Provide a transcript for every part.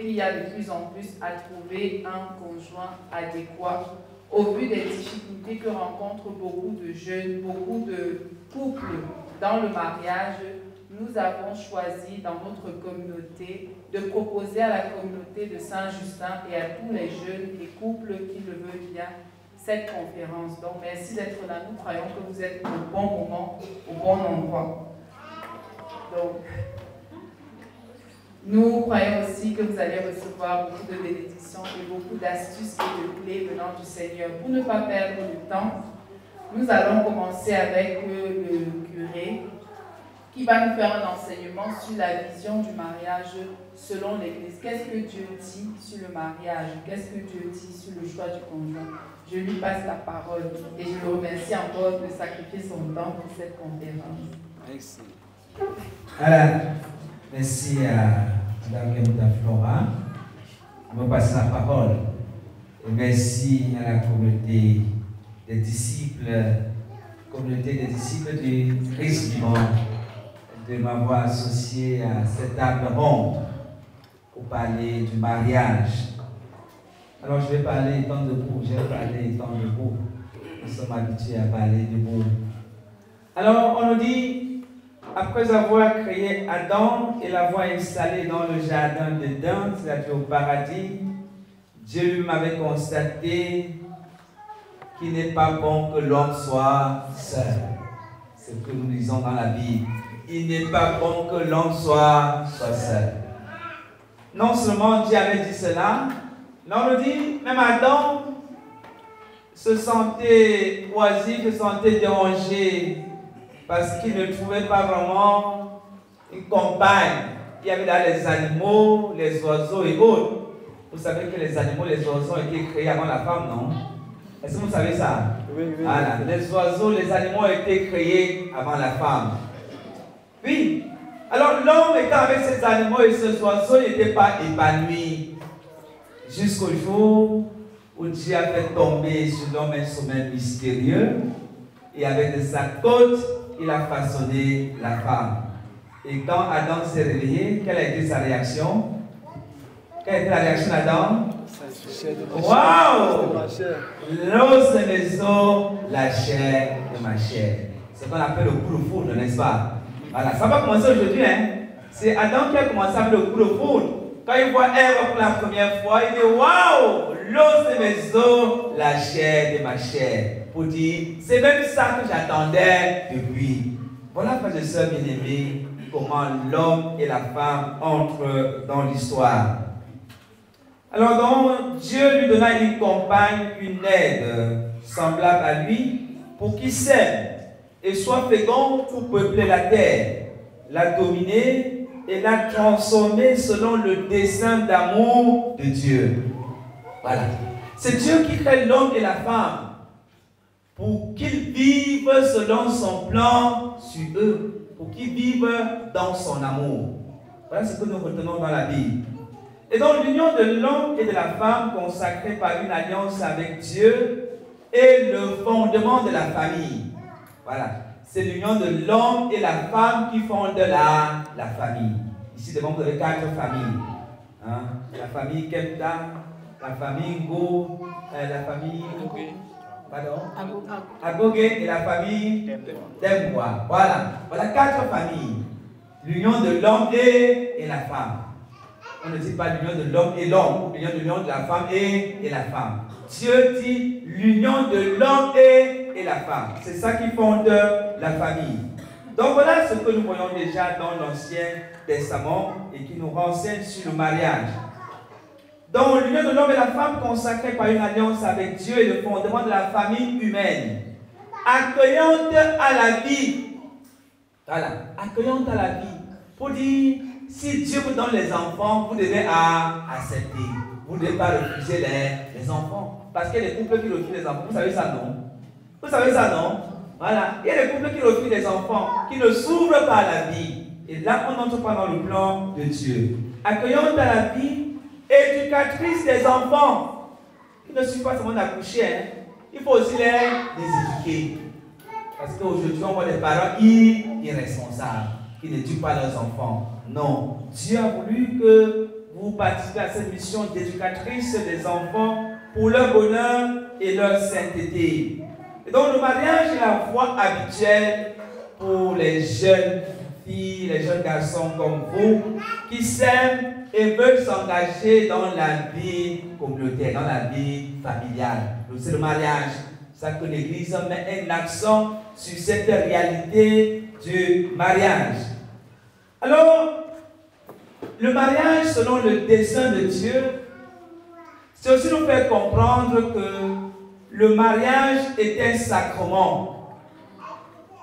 qu'il y a de plus en plus à trouver un conjoint adéquat au vu des difficultés que rencontrent beaucoup de jeunes, beaucoup de couples dans le mariage. Nous avons choisi dans notre communauté de proposer à la communauté de Saint-Justin et à tous les jeunes et couples qui le veulent bien cette conférence. Donc merci d'être là. Nous croyons que vous êtes au bon moment, au bon endroit. Donc, nous croyons aussi que vous allez recevoir beaucoup de bénédictions et beaucoup d'astuces et de clés venant du Seigneur. Pour ne pas perdre le temps, nous allons commencer avec le curé qui va nous faire un enseignement sur la vision du mariage selon l'Église. Qu'est-ce que Dieu dit sur le mariage? Qu'est-ce que Dieu dit sur le choix du conjoint? Je lui passe la parole et je le remercie encore de sacrifier son temps pour cette conférence. Merci. Alors, merci à Mme Kemuta Flora. Je vais passer la parole. Et merci à la communauté des disciples du Christ vivant de m'avoir associé à cette table ronde pour parler du mariage. Alors je vais parler étant debout, je vais parler étant debout. Nous sommes habitués à parler debout. Alors on nous dit, après avoir créé Adam et l'avoir installé dans le jardin d'Éden, c'est-à-dire au paradis, Dieu lui m'avait constaté qu'il n'est pas bon que l'homme soit seul. C'est ce que nous lisons dans la Bible. Il n'est pas bon que l'homme soit seul. Non seulement Dieu avait dit cela, mais on nous dit, même Adam se sentait oisif, se sentait dérangé parce qu'il ne trouvait pas vraiment une compagne. Il y avait là les animaux, les oiseaux et autres. Vous savez que les animaux, les oiseaux ont été créés avant la femme, non? Est-ce que vous savez ça? Oui, oui. Voilà. Les oiseaux, les animaux ont été créés avant la femme. Oui. Alors l'homme étant avec ces animaux et ces oiseaux n'était pas épanoui. Jusqu'au jour où Dieu a fait tomber sur l'homme un sommeil mystérieux. Et avec de sa côte, il a façonné la femme. Et quand Adam s'est réveillé, quelle a été sa réaction? Quelle a été la réaction d'Adam? Waouh! L'os de mes os, la chair de ma chair. C'est ce qu'on appelle le coup de foudre, n'est-ce pas? Voilà, ça va commencer aujourd'hui, hein? C'est Adam qui a commencé avec le coup de foudre. Quand il voit Ève pour la première fois, il dit waouh! L'os de mes os, la chair de ma chair. Pour dire, c'est même ça que j'attendais depuis. Voilà, frères et sœurs bien-aimés, comment l'homme et la femme entrent dans l'histoire. Alors donc, Dieu lui donna une compagne, une aide semblable à lui, pour qu'il s'aime et soit fécond pour peupler la terre, la dominer et la transformer selon le dessein d'amour de Dieu. Voilà. C'est Dieu qui crée l'homme et la femme pour qu'ils vivent selon son plan sur eux, pour qu'ils vivent dans son amour. Voilà ce que nous retenons dans la Bible. Et donc l'union de l'homme et de la femme consacrée par une alliance avec Dieu est le fondement de la famille. Voilà. C'est l'union de l'homme et la femme qui fonde la famille. Ici devant vous avez 4 familles. Hein? La famille Kemta, la famille Ngo, la famille Agogé et la famille Demboa. Voilà. Voilà 4 familles. L'union de l'homme et la femme. On ne dit pas l'union de l'homme et l'homme, l'union de la femme et la femme. Dieu dit l'union de l'homme et la femme. C'est ça qui fonde la famille. Donc voilà ce que nous voyons déjà dans l'Ancien Testament et qui nous renseigne sur le mariage. Donc l'union de l'homme et la femme consacrée par une alliance avec Dieu est le fondement de la famille humaine. Accueillante à la vie. Voilà, accueillante à la vie. Pour dire, si Dieu vous donne les enfants, vous devez accepter. Vous ne devez pas refuser les enfants. Parce qu'il y a des couples qui refusent les enfants. Vous savez ça, non? Vous savez ça, non? Voilà. Il y a des couples qui refusent les enfants, qui ne s'ouvrent pas à la vie. Et là, on n'entre pas dans le plan de Dieu. Accueillante à la vie, éducatrice des enfants. Il ne suffit pas seulement d'accoucher. Hein. Il faut aussi les éduquer. Parce qu'aujourd'hui, on voit des parents irresponsables qui n'éduquent pas leurs enfants. Non. Dieu a voulu que vous participez à cette mission d'éducatrice des enfants pour leur bonheur et leur sainteté. Et donc le mariage est la voie habituelle pour les jeunes filles, les jeunes garçons comme vous, qui s'aiment et veulent s'engager dans la vie communautaire, dans la vie familiale. Donc c'est le mariage. C'est ça que l'Église met un accent sur cette réalité du mariage. Alors, le mariage, selon le dessein de Dieu, c'est aussi nous faire comprendre que le mariage est un sacrement.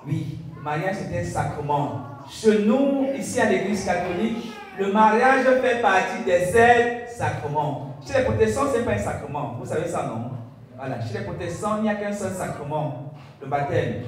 Oui, le mariage est un sacrement. Chez nous, ici à l'Église catholique, le mariage fait partie des 7 sacrements. Chez les protestants, ce n'est pas un sacrement. Vous savez ça, non? Voilà. Chez les protestants, il n'y a qu'un seul sacrement, le baptême.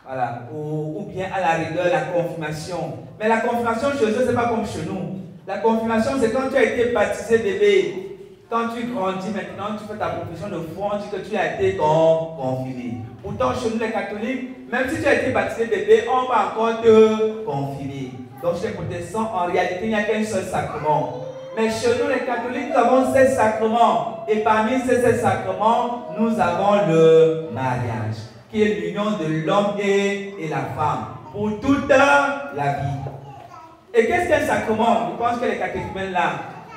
Voilà. Ou bien à la rigueur, la confirmation. Mais la confirmation chez eux, ce n'est pas comme chez nous. La confirmation, c'est quand tu as été baptisé bébé. Quand tu grandis maintenant, tu fais ta profession de foi, on dit que tu as été confirmé. Pourtant, chez nous les catholiques, même si tu as été baptisé bébé, on va encore te confirmer. Donc chez les protestants, en réalité, il n'y a qu'un seul sacrement. Mais chez nous les catholiques, nous avons 7 sacrements. Et parmi ces 7 sacrements, nous avons le mariage, qui est l'union de l'homme et la femme, pour toute la vie. Et qu'est-ce qu'un sacrement? Je pense que les catéchumènes là,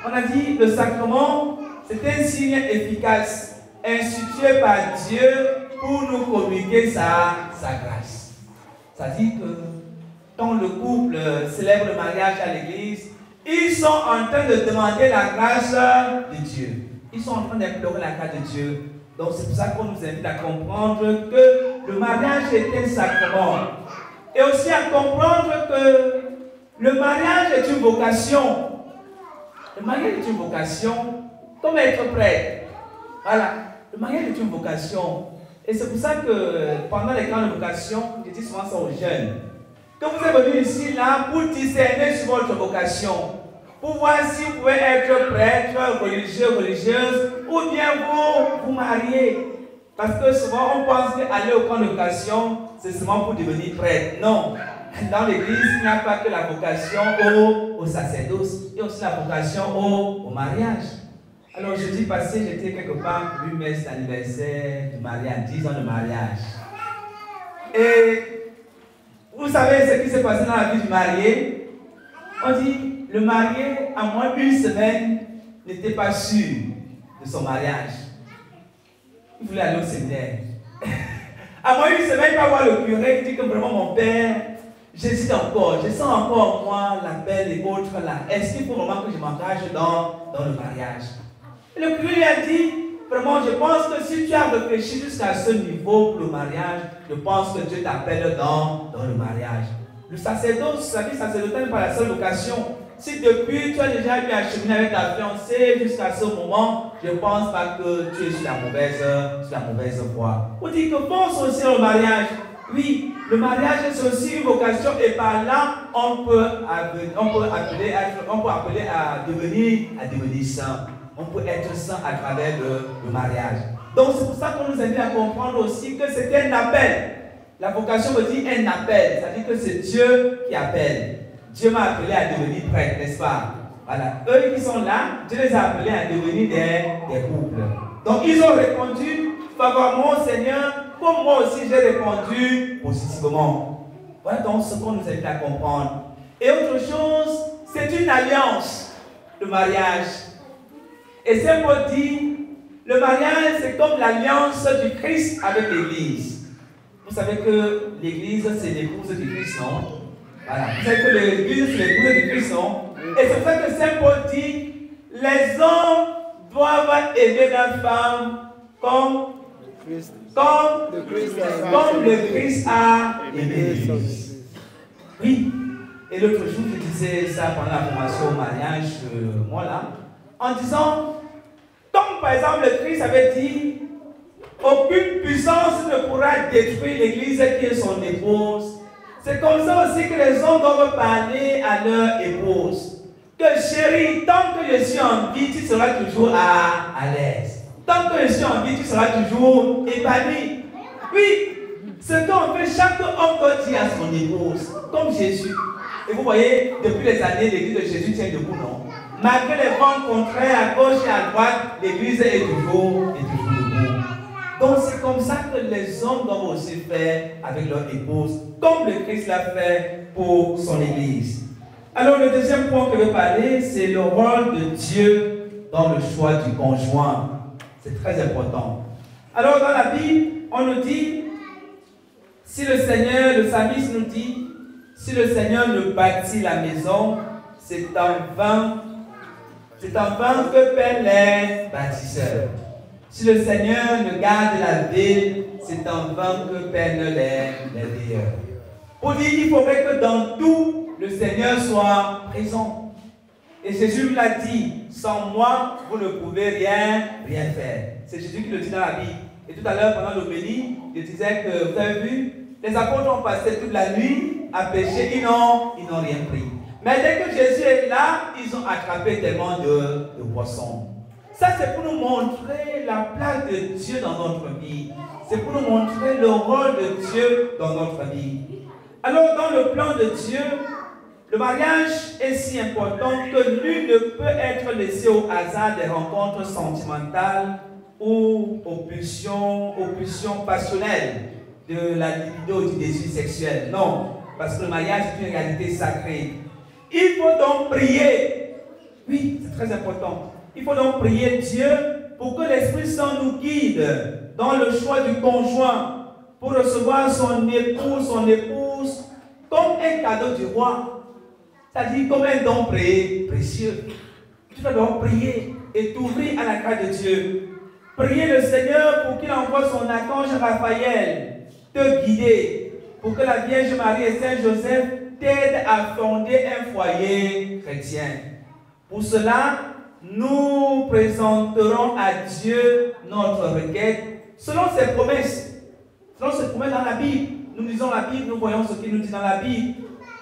on a dit le sacrement, c'est un signe efficace, institué par Dieu pour nous communiquer sa grâce. Ça dit que quand le couple célèbre le mariage à l'église, ils sont en train de demander la grâce de Dieu. Ils sont en train d'implorer la grâce de Dieu. Donc c'est pour ça qu'on nous invite à comprendre que le mariage est un sacrement. Et aussi à comprendre que le mariage est une vocation. Le mariage est une vocation, comme être prêtre. Voilà, le mariage est une vocation. Et c'est pour ça que pendant les camps de vocation, je dis souvent ça aux jeunes, que vous êtes venus ici là pour discerner sur votre vocation, pour voir si vous pouvez être prêtre, religieux, religieuse, ou bien vous marier. Parce que souvent on pense qu'aller au camp de vocation, c'est seulement pour devenir prêtre. Non. Dans l'église, il n'y a pas que la vocation au sacerdoce, il y a aussi la vocation au mariage. Alors, jeudi passé, j'étais quelque part pour une messe d'anniversaire du mariage, 10 ans de mariage. Et vous savez ce qui s'est passé dans la vie du marié? On dit, le marié, à moins d'une semaine, n'était pas sûr de son mariage. Il voulait aller au séminaire. À moins d'une semaine, il va voir le curé qui dit que vraiment mon père, j'hésite encore, je sens encore moi l'appel et autres là. Est-ce qu'il faut vraiment que je m'engage dans le mariage? Et le curé lui a dit, vraiment, je pense que si tu as réfléchi jusqu'à ce niveau pour le mariage, je pense que Dieu t'appelle dans le mariage. Le sacerdoce, sa vie sacerdotale n'est pas la seule vocation. Si depuis tu as déjà eu à cheminer avec ta fiancée jusqu'à ce moment, je ne pense pas que tu es sur la mauvaise voie. On dit que pense aussi au mariage. Oui, le mariage c'est aussi une vocation et par là on peut appeler à devenir saint. On peut être saint à travers le mariage. Donc c'est pour ça qu'on nous invite à comprendre aussi que c'est un appel. La vocation veut dire un appel, c'est-à-dire que c'est Dieu qui appelle. Dieu m'a appelé à devenir prêtre, n'est-ce pas? Voilà, eux qui sont là, Dieu les a appelés à devenir des couples. Donc ils ont répondu favorablement au Seigneur, comme moi aussi j'ai répondu positivement. Voilà donc ce qu'on nous invite à comprendre. Et autre chose, c'est une alliance, le mariage. Et Saint Paul dit, le mariage c'est comme l'alliance du Christ avec l'Église. Vous savez que l'Église c'est l'épouse du Christ, non? Voilà. Vous savez que l'Église c'est l'épouse du Christ, non? Et c'est pour ça que Saint Paul dit, les hommes doivent aimer la femme comme le Christ a aimé l'Église. Oui. Et l'autre jour, je disais ça pendant la formation au mariage, moi là, en disant, comme par exemple le Christ avait dit, aucune puissance ne pourra détruire l'Église qui est son épouse. C'est comme ça aussi que les hommes doivent parler à leur épouse. Que chérie, tant que je suis en vie, tu seras toujours à l'aise. Tant que je suis en vie, tu seras toujours épanoui. Oui, ce qu'on fait, chaque homme doit dire à son épouse, comme Jésus. Et vous voyez, depuis les années, l'église de Jésus tient debout, non? Malgré les vents contraires à gauche et à droite, l'église est toujours debout. Donc c'est comme ça que les hommes doivent aussi faire avec leur épouse, comme le Christ l'a fait pour son église. Alors le deuxième point que je vais parler, c'est le rôle de Dieu dans le choix du conjoint. C'est très important. Alors dans la Bible, on nous dit, si le Seigneur, le psalmiste nous dit, si le Seigneur ne bâtit la maison, c'est en vain que peinent les bâtisseurs. Si le Seigneur ne garde la ville, c'est en vain que peinent les veilleurs. Pour dire qu'il faudrait que dans tout, le Seigneur soit présent. Et Jésus l'a dit, sans moi, vous ne pouvez rien faire. C'est Jésus qui le dit dans la Bible. Et tout à l'heure, pendant l'homélie, il disait que, vous avez vu, les apôtres ont passé toute la nuit à pêcher, ils n'ont rien pris. Mais dès que Jésus est là, ils ont attrapé tellement de poissons. Ça, c'est pour nous montrer la place de Dieu dans notre vie. C'est pour nous montrer le rôle de Dieu dans notre vie. Alors, dans le plan de Dieu, le mariage est si important que nul ne peut être laissé au hasard des rencontres sentimentales ou aux pulsions passionnelles de la libido, du désir sexuel. Non, parce que le mariage est une réalité sacrée. Il faut donc prier. Oui, c'est très important. Il faut donc prier Dieu pour que l'Esprit Saint nous guide dans le choix du conjoint, pour recevoir son épouse comme un cadeau du roi. C'est-à-dire comme un don précieux. Tu dois donc prier et t'ouvrir à la grâce de Dieu. Prier le Seigneur pour qu'il envoie son archange Raphaël te guider, pour que la Vierge Marie et Saint Joseph t'aident à fonder un foyer chrétien. Pour cela, nous présenterons à Dieu notre requête selon ses promesses. Selon ses promesses dans la Bible. Nous lisons la Bible, nous voyons ce qu'il nous dit dans la Bible.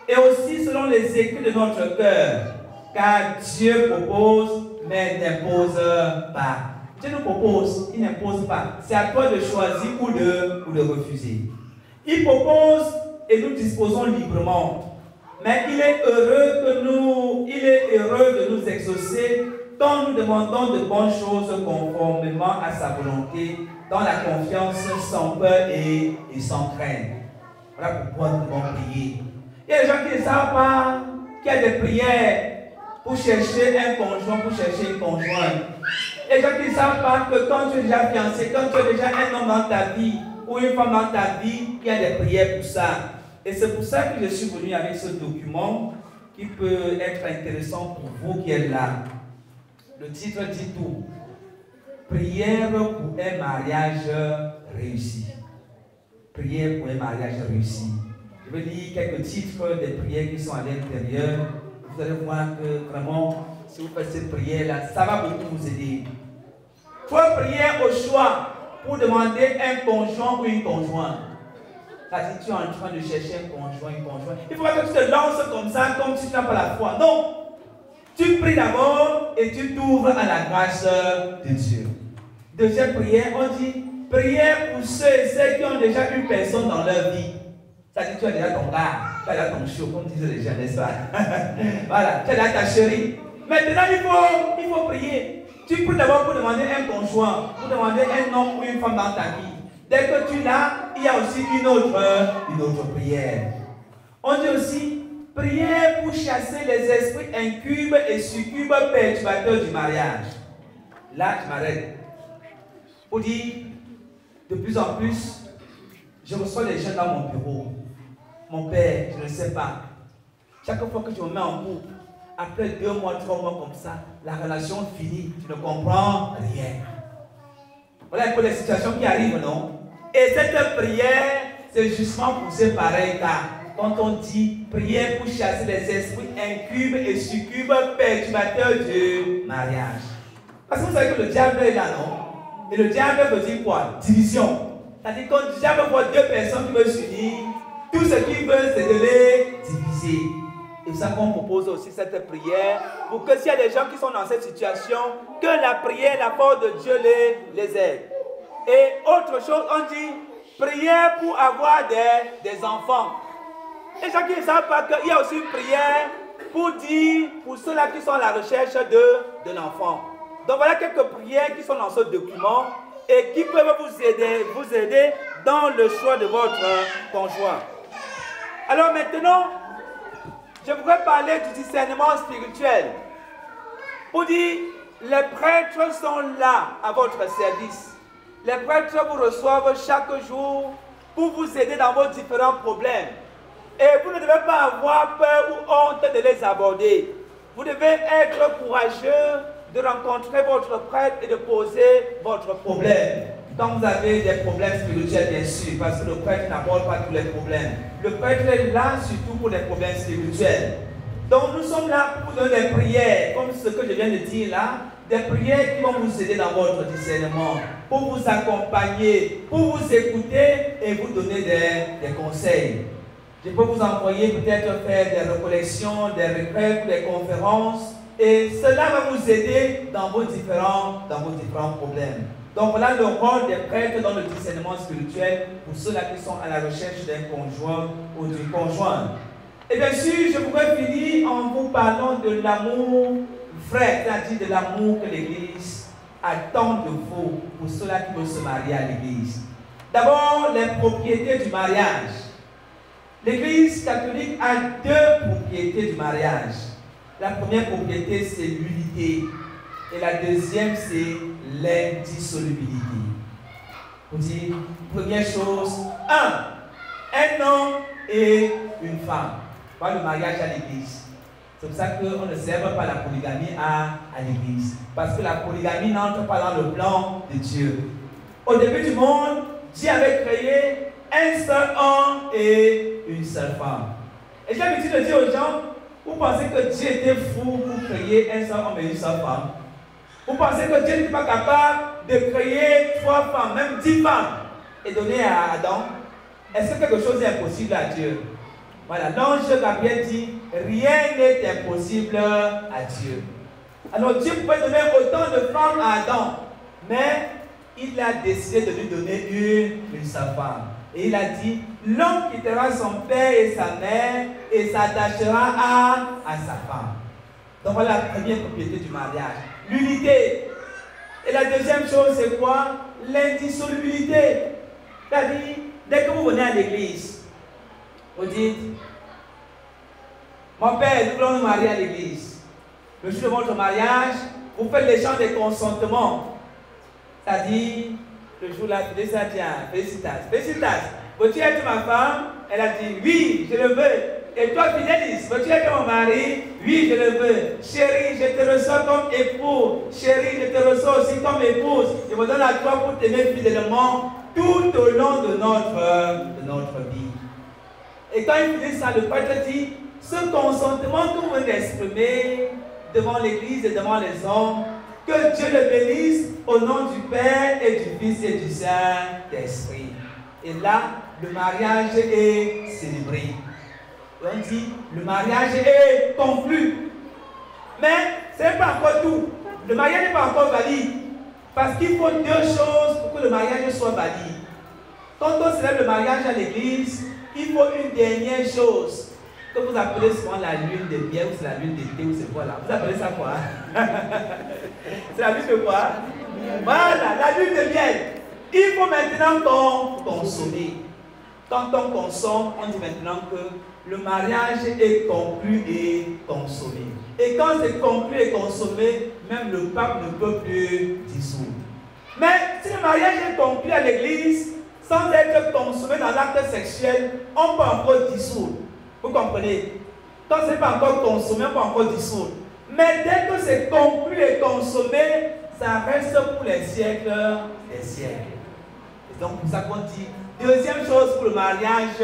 Et aussi selon les écrits de notre cœur. Car Dieu propose, mais n'impose pas. Dieu nous propose, il n'impose pas. C'est à toi de choisir ou de refuser. Il propose et nous disposons librement. Mais il est heureux de nous exaucer quand nous demandons de bonnes choses conformément à sa volonté, dans la confiance, sans peur et sans crainte. Voilà pourquoi nous devons prier. Il y a des gens qui ne savent pas qu'il y a des prières pour chercher un conjoint, pour chercher une conjointe. Il y a des gens qui ne savent pas que quand tu es déjà fiancé, quand tu es déjà un homme dans ta vie, ou une femme dans ta vie, il y a des prières pour ça. Et c'est pour ça que je suis venu avec ce document qui peut être intéressant pour vous qui êtes là. Le titre dit tout. Prière pour un mariage réussi. Prière pour un mariage réussi. Je vais lire quelques titres des prières qui sont à l'intérieur. Vous allez voir que vraiment, si vous faites cette prière-là, ça va beaucoup vous aider. Trois prières au choix pour demander un conjoint ou une conjointe. C'est-à-dire que tu es en train de chercher un conjoint, une conjointe. Il ne faut pas que tu te lances comme ça, comme si tu n'as pas la foi. Non. Tu pries d'abord et tu t'ouvres à la grâce de Dieu. Deuxième prière, on dit prière pour ceux et celles qui ont déjà une personne dans leur vie. C'est-à-dire que tu as déjà ton gars, tu as déjà ton chiot, comme disent les gens, n'est-ce pas? Voilà, tu as déjà ta chérie. Maintenant, il faut prier. Tu pries d'abord pour demander un conjoint, pour demander un homme ou une femme dans ta vie. Dès que tu l'as, il y a aussi une autre prière. On dit aussi prière pour chasser les esprits incubes et succubes perturbateurs du mariage. Là, je m'arrête. Pour dire, de plus en plus, je reçois des gens dans mon bureau. Mon père, je ne sais pas. Chaque fois que je me mets en couple, après 2 mois, 3 mois comme ça, la relation finit. Tu ne comprends rien. Voilà un peu les situations qui arrivent, non? Et cette prière, c'est justement pour ce pareil cas. Quand on dit prière pour chasser les esprits incubes et succubes perturbateurs du mariage. Parce que vous savez que le diable est là, non? Et le diable veut dire quoi? Division. C'est-à-dire que quand le diable voit 2 personnes qui veulent s'unir, tout ce qu'il veut, c'est de les diviser. Et ça qu'on propose aussi cette prière pour que s'il y a des gens qui sont dans cette situation, que la prière, la force de Dieu les aide. Et autre chose, on dit prière pour avoir des enfants. Les gens qui ne savent pas qu'il y a aussi une prière pour dire, pour ceux-là qui sont à la recherche de l'enfant. Donc voilà quelques prières qui sont dans ce document et qui peuvent vous aider dans le choix de votre conjoint. Alors maintenant, je voudrais parler du discernement spirituel. Pour dire, les prêtres sont là à votre service. Les prêtres vous reçoivent chaque jour pour vous aider dans vos différents problèmes. Et vous ne devez pas avoir peur ou honte de les aborder. Vous devez être courageux de rencontrer votre prêtre et de poser votre problème. Quand vous avez des problèmes spirituels, bien sûr, parce que le prêtre n'aborde pas tous les problèmes. Le prêtre est là surtout pour les problèmes spirituels. Donc nous sommes là pour vous donner des prières, comme ce que je viens de dire là, des prières qui vont vous aider dans votre discernement, pour vous accompagner, pour vous écouter et vous donner des conseils. Je peux vous envoyer peut-être faire des recollections, des retraites, des conférences, et cela va vous aider dans vos différents problèmes. Donc voilà le rôle des prêtres dans le discernement spirituel pour ceux-là qui sont à la recherche d'un conjoint ou d'une conjointe. Et bien sûr, je pourrais finir en vous parlant de l'amour vrai, c'est-à-dire de l'amour que l'Église attend de vous pour ceux-là qui veulent se marier à l'Église. D'abord, les propriétés du mariage. L'Église catholique a deux propriétés du mariage. La première propriété, c'est l'unité. Et la deuxième, c'est l'indissolubilité. Vous dites, première chose, un homme et une femme. Pas le mariage à l'église. C'est pour ça qu'on ne sert pas la polygamie à l'église. Parce que la polygamie n'entre pas dans le plan de Dieu. Au début du monde, Dieu avait créé un seul homme et une seule femme. Et j'ai l'habitude de dire aux gens, vous pensez que Dieu était fou pour créer un seul homme et une seule femme? Vous pensez que Dieu n'était pas capable de créer 3 femmes, même 10 femmes, et donner à Adam? Est-ce que quelque chose est impossible à Dieu? Voilà, l'ange Gabriel dit, rien n'est impossible à Dieu. Alors Dieu pouvait donner autant de femmes à Adam, mais il a décidé de lui donner une seule femme. Et il a dit, l'homme quittera son père et sa mère et s'attachera à sa femme. Donc voilà la première propriété du mariage. L'unité. Et la deuxième chose, c'est quoi? L'indissolubilité. C'est-à-dire, dès que vous venez à l'église, vous dites, mon père, nous voulons nous marier à l'église. Le jour de votre mariage, vous faites l'échange des consentements. C'est-à-dire, le jour-là, tu dis ça, tiens, félicitations. Félicitations. Veux-tu être ma femme? Elle a dit, oui, je le veux. Et toi, Fidélis, veux-tu être mon mari? Oui, je le veux. Chérie, je te reçois comme époux. Chérie, je te reçois aussi comme épouse. Je me donne à toi pour t'aimer fidèlement tout au long de notre vie. Et quand il dit ça, le prêtre dit, ce consentement que vous venez d'exprimer devant l'Église et devant les hommes, que Dieu le bénisse au nom du Père et du Fils et du Saint-Esprit. Et là, le mariage est célébré. On dit, le mariage est conclu. Mais ce n'est pas encore tout. Le mariage n'est pas encore valide. Parce qu'il faut 2 choses pour que le mariage soit valide. Quand on célèbre le mariage à l'église, il faut une dernière chose que vous appelez souvent la lune de miel, ou c'est la lune d'été, ou c'est quoi là? Vous appelez ça quoi? C'est la lune de quoi? Voilà, la lune de miel. Il faut maintenant consommer. Quand on consomme, on dit maintenant que le mariage est conclu et consommé. Et quand c'est conclu et consommé, même le pape ne peut plus dissoudre. Mais si le mariage est conclu à l'église, sans être consommé dans l'acte sexuel, on peut encore dissoudre. Vous comprenez? Quand ce n'est pas encore consommé, on peut encore dissoudre. Mais dès que c'est conclu et consommé, ça reste pour les siècles des siècles. Et donc, pour ça qu'on dit, deuxième chose pour le mariage,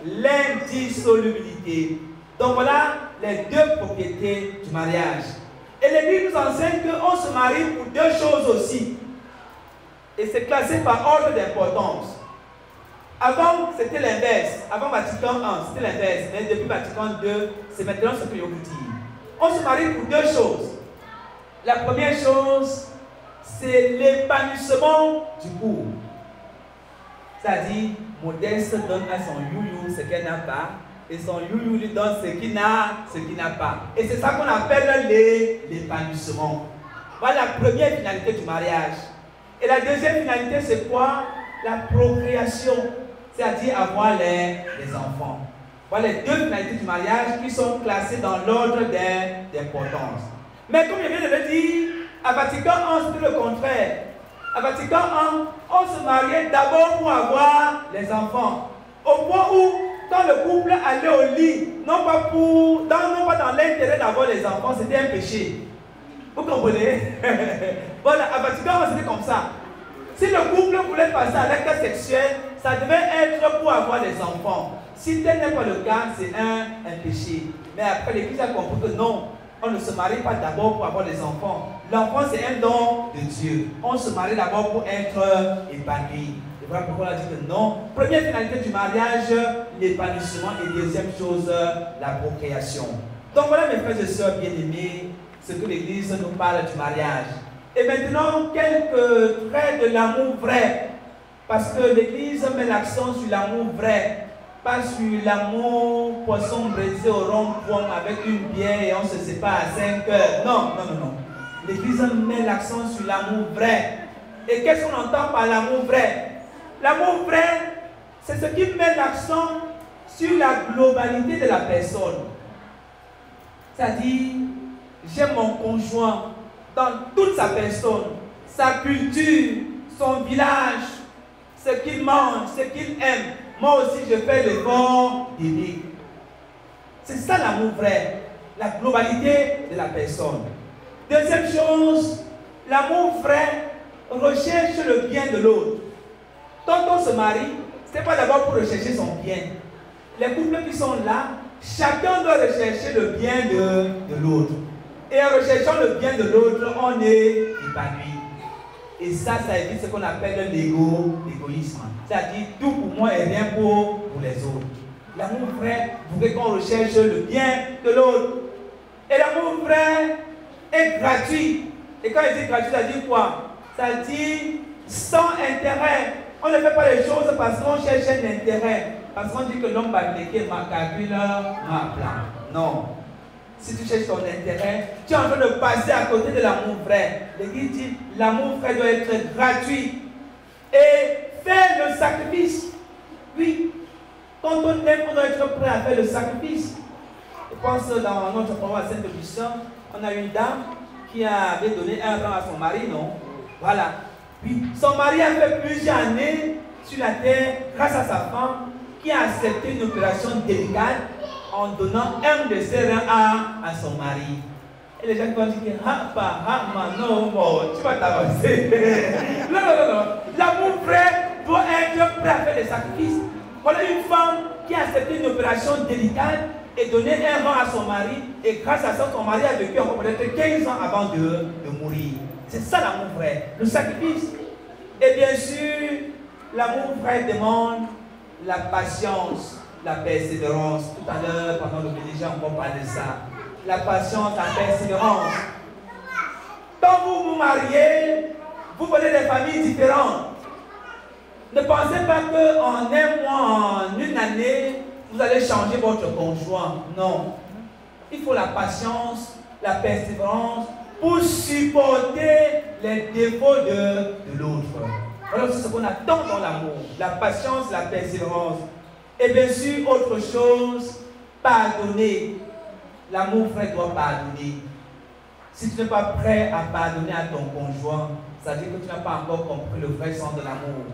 l'indissolubilité. Donc voilà les 2 propriétés du mariage. Et l'Église nous enseigne qu'on se marie pour 2 choses aussi. Et c'est classé par ordre d'importance. Avant, c'était l'inverse. Avant Vatican I, c'était l'inverse. Mais depuis Vatican II, c'est maintenant ce que je vous dis. On se marie pour 2 choses. La première chose, c'est l'épanouissement du couple. C'est-à-dire, Modeste donne à son youyou ce qu'elle n'a pas, et son you lui donne ce qu'il n'a pas. Et c'est ça qu'on appelle l'épanouissement. Voilà la première finalité du mariage. Et la deuxième finalité, c'est quoi? La procréation, c'est-à-dire avoir les enfants. Voilà les deux finalités du mariage qui sont classées dans l'ordre d'importance. Mais comme je viens de le dire, à Vatican I, c'était le contraire. À Vatican I, on se mariait d'abord pour avoir les enfants. Au point où, quand le couple allait au lit, non pas dans l'intérêt d'avoir les enfants, c'était un péché. Vous comprenez? Voilà, à Vatican I, c'était comme ça. Si le couple voulait passer à l'acte sexuel, ça devait être pour avoir des enfants. Si tel n'est pas le cas, c'est un péché. Mais après, l'Église a compris que non, on ne se marie pas d'abord pour avoir des enfants. L'enfant, c'est un don de Dieu. On se marie d'abord pour être épanoui. Et voilà pourquoi on a dit que non. Première finalité du mariage, l'épanouissement. Et deuxième chose, la procréation. Donc voilà, mes frères et sœurs bien-aimés, ce que l'Église nous parle du mariage. Et maintenant, quelques traits de l'amour vrai. Parce que l'Église met l'accent sur l'amour vrai. Pas sur l'amour poisson braisé au rond-point avec une bière et on se sépare à 5 heures. Non. L'Église met l'accent sur l'amour vrai. Et qu'est-ce qu'on entend par l'amour vrai? L'amour vrai, c'est ce qui met l'accent sur la globalité de la personne. C'est-à-dire, j'aime mon conjoint dans toute sa personne, sa culture, son village, ce qu'il mange, ce qu'il aime. Moi aussi, je fais l'effort d'aimer. C'est ça l'amour vrai, la globalité de la personne. Deuxième chose, l'amour vrai recherche le bien de l'autre. Quand on se marie, ce n'est pas d'abord pour rechercher son bien. Les couples qui sont là, chacun doit rechercher le bien de l'autre. Et en recherchant le bien de l'autre, on est épanoui. Et ça évite ce qu'on appelle l'égoïsme. C'est-à-dire tout pour moi et rien pour les autres. L'amour vrai voudrait qu'on recherche le bien de l'autre. Et l'amour vrai est gratuit. Et quand il dit gratuit, ça dit quoi? Ça dit sans intérêt. On ne fait pas les choses parce qu'on cherche un intérêt. Parce qu'on dit que l'homme va appliquer ma calcul, ma plan. Non. Si tu cherches ton intérêt, tu es en train de passer à côté de l'amour vrai. L'Église dit l'amour vrai doit être gratuit. Et faire le sacrifice. Oui. Quand on aime, on doit être prêt à faire le sacrifice. Je pense dans notre programme à Saint-Augustin, on a une dame qui avait donné un rang à son mari, non? Voilà. Puis son mari a fait plusieurs années sur la terre grâce à sa femme qui a accepté une opération délicate en donnant un de ses reins à son mari. Et les gens vont dire non, tu vas t'avancer. Non. L'amour vrai doit être prêt à faire des sacrifices. Voilà une femme qui a accepté une opération délicate et donné un rang à son mari. Et grâce à ça, son mari a vécu encore peut-être 15 ans avant de mourir. C'est ça l'amour vrai, le sacrifice. Et bien sûr, l'amour vrai demande la patience, la persévérance. Tout à l'heure, pendant le midi, j'ai encore parlé de ça. La patience, la persévérance. Quand vous vous mariez, vous venez des familles différentes. Ne pensez pas qu'en un mois, en une année, vous allez changer votre conjoint. Non. Il faut la patience, la persévérance pour supporter les défauts de l'autre. Alors c'est ce qu'on attend dans l'amour. La patience, la persévérance. Et bien sûr, autre chose, pardonner. L'amour vrai doit pardonner. Si tu n'es pas prêt à pardonner à ton conjoint, ça veut dire que tu n'as pas encore compris le vrai sens de l'amour.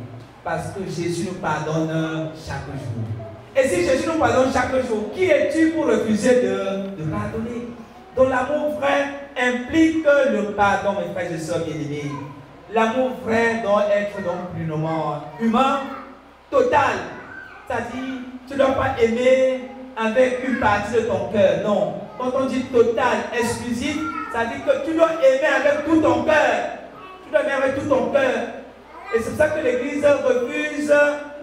Parce que Jésus nous pardonne chaque jour. Et si Jésus nous pardonne chaque jour, qui es-tu pour refuser de pardonner? Donc l'amour vrai implique le pardon, mes frères et sœurs bien-aimés. L'amour vrai doit être donc pleinement humain, total. C'est-à-dire, tu ne dois pas aimer avec une partie de ton cœur. Non. Quand on dit total, exclusif, ça dit que tu dois aimer avec tout ton cœur. Tu dois aimer avec tout ton cœur. Et c'est pour ça que l'Église refuse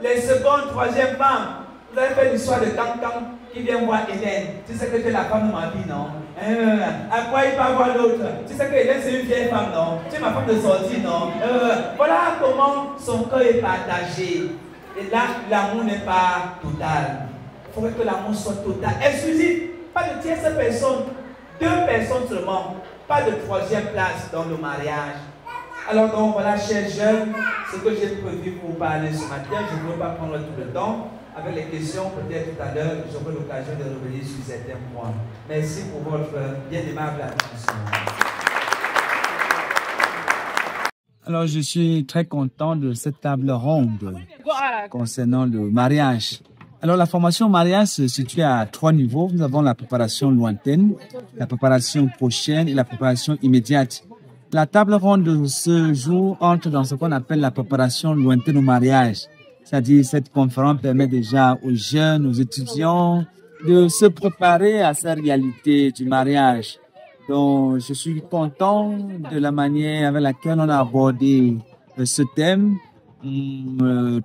les secondes, troisième femmes. Vous avez fait l'histoire de Cancan qui vient voir Hélène. Tu sais que c'est la femme de ma vie, non? À quoi il va voir l'autre? Tu sais que Hélène c'est une vieille femme, non? Tu es ma femme de sortie, non? Voilà comment son cœur est partagé. Et là, l'amour n'est pas total. Il faudrait que l'amour soit total, exclusif. Pas de tierce personne, 2 personnes seulement. Pas de 3e place dans le mariage. Alors donc voilà, chers jeunes, ce que j'ai prévu pour vous parler ce matin, je ne veux pas prendre tout le temps. Avec les questions, peut-être tout à l'heure, j'aurai l'occasion de revenir sur certains points. Merci pour votre bien aimable attention. Alors, je suis très content de cette table ronde concernant le mariage. Alors, la formation au mariage se situe à 3 niveaux. Nous avons la préparation lointaine, la préparation prochaine et la préparation immédiate. La table ronde de ce jour entre dans ce qu'on appelle la préparation lointaine au mariage. C'est-à-dire, cette conférence permet déjà aux jeunes, aux étudiants de se préparer à cette réalité du mariage. Donc, je suis content de la manière avec laquelle on a abordé ce thème.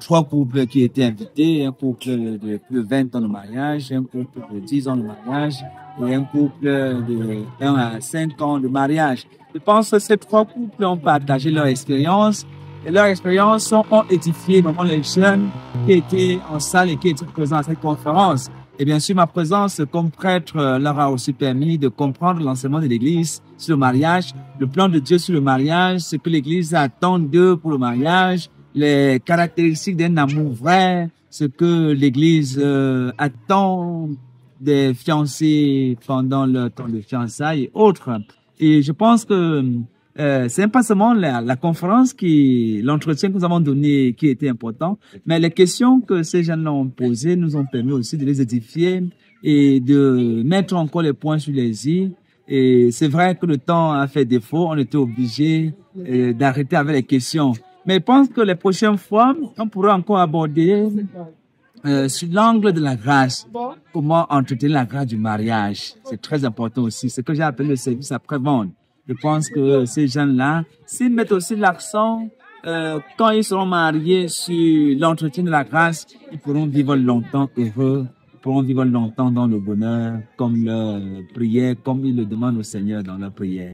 3 couples qui étaient invités, un couple de plus de 20 ans de mariage, un couple de 10 ans de mariage et un couple de 1 à 5 ans de mariage. Je pense que ces 3 couples ont partagé leur expérience et leurs expériences ont édifié vraiment les jeunes qui étaient en salle et qui étaient présents à cette conférence. Et bien sûr, ma présence comme prêtre leur a aussi permis de comprendre l'enseignement de l'Église sur le mariage, le plan de Dieu sur le mariage, ce que l'Église attend d'eux pour le mariage, les caractéristiques d'un amour vrai, ce que l'Église attend des fiancés pendant leur temps de fiançailles et autres. Et je pense que c'est pas seulement la conférence l'entretien que nous avons donné qui était important, mais les questions que ces jeunes ont posées nous ont permis aussi de les édifier et de mettre encore les points sur les i. Et c'est vrai que le temps a fait défaut, on était obligé d'arrêter avec les questions. Mais je pense que les prochaines fois, on pourra encore aborder sur l'angle de la grâce, comment entretenir la grâce du mariage. C'est très important aussi, ce que j'ai appelé le service après-vente. Je pense que ces gens-là, s'ils mettent aussi l'accent quand ils seront mariés sur l'entretien de la grâce, ils pourront vivre longtemps heureux, ils pourront vivre longtemps dans le bonheur, comme leur prière, comme ils le demandent au Seigneur dans leur prière.